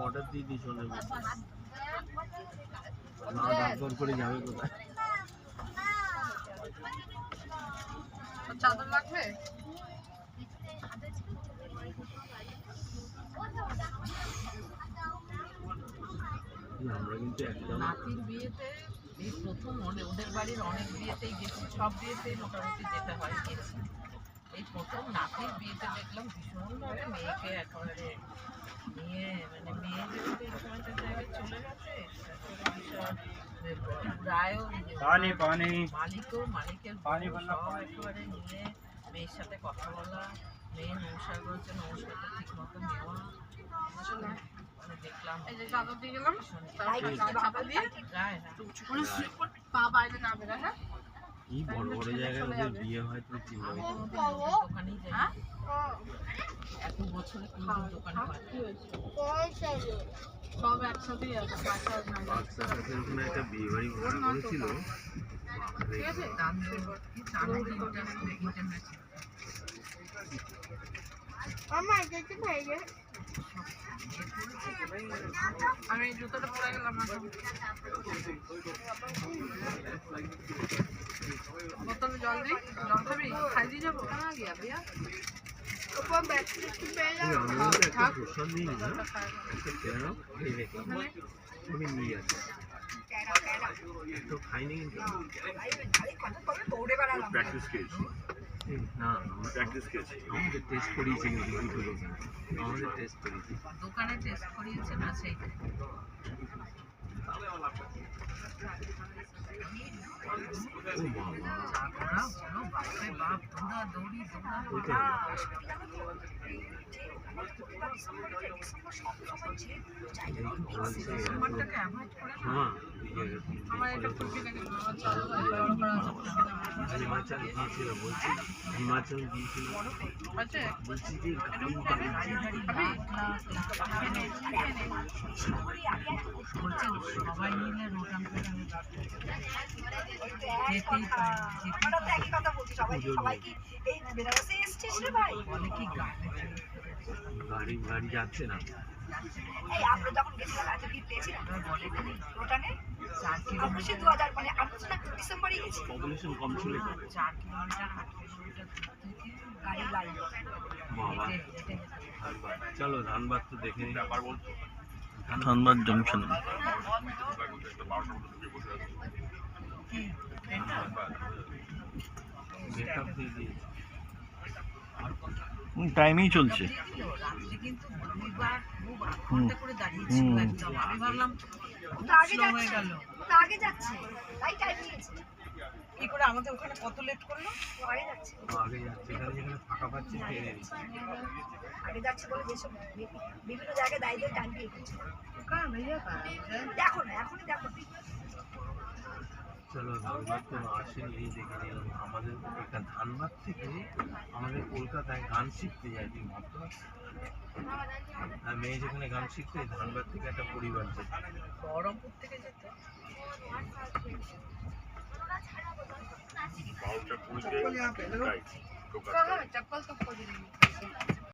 order দিয়ে দিই শোনের মতো না দাঁড় করে যাবে কোথায় চাদর লাগবে আমরা কিন্তু একদম নাতির বিয়েতে এই প্রথম ওদের বাড়ির অনেক বিয়েতেই গেছি সব বিয়েতেই মোটামুটি যেতে হয় গেছি এই প্রথম নাতির বিয়েতে দেখলাম ভীষণভাবে মেয়েকে একেবারে নিয়ে মানে মেয়ে যেহেতু এই সময়টা জায়গায় চলে গেছে ভীষণ রায়ও মালিকের সব একেবারে নিয়ে মেয়ের সাথে কথা বলা মেয়ের নমস্কার করেছে নমস্কারটা ঠিক মতো নেওয়া দেখলাম এই যে চাদর দিয়ে গেলাম পা বাইরে না বেরা হ্যাঁ কি বড় বড় জায়গায় ওদের বিয়ে হয় তো দোকানেই যাই এত বছরে কোন দোকানে সব একসাথেই আছে ওখানে একটা বিয়ে বাড়ি ঘোষণা করেছিল ঠিক আছে আমি জুতোটা পরে গেলাম বোতলে জল দিই জল খাবি খাই দিয়ে যাবো কেন গিয়া বিয়া খাইনি কিন্তু না প্র্যাকটিস করেছি আমাদের টেস্ট করিয়েছে কিন্তু দুটো দোকানে আমাদের টেস্ট করিয়েছে দোকানে টেস্ট করিয়েছে না সেইটা হিমাচল গিয়েছিল বলছি হিমাচল গিয়েছিল বলছি যে সবাই মিলে রোটান গাড়ি গাড়ি যাচ্ছে না আমরা যখন গেছিলাম এত ভিড় পেয়েছিলাম রোটানে 4 কিলোমিটার 2000 মানে আমরা তো ডিসেম্বরে গেছি পপুলেশন কম ছিল 4 কিলোমিটার 8 কিলোমিটার গাড়ি লাইন বাবা চলো ধানবাদ তো দেখে নিই ব্যাপার বলতো ধানবাদ জংশন টাইমই চলছে আগে যাচ্ছে তাই টাইম নিয়েছে কি করে আমাদের ওখানে কত লেট করলো আগে যাচ্ছে যেখানে ফাঁকা পাচ্ছি আগে যাচ্ছে বলে যেসব বিভিন্ন জায়গায় দায়িত্ব টাইম দিয়ে দিচ্ছে দেখো না এখনই দেখো চলো ধানবাদ তো আসেনি দেখে নিলাম আমাদের একটা ধানবাদ থেকে আমাদের কলকাতায় গান শিখতে যায় তুই ভাবতে পারছিস আর মেয়ে যেখানে গান শিখতে ধানবাদ থেকে একটা পরিবার যেত বহরমপুর থেকে যেত चप्पल यहाँ पे चप्पल तो खोज रही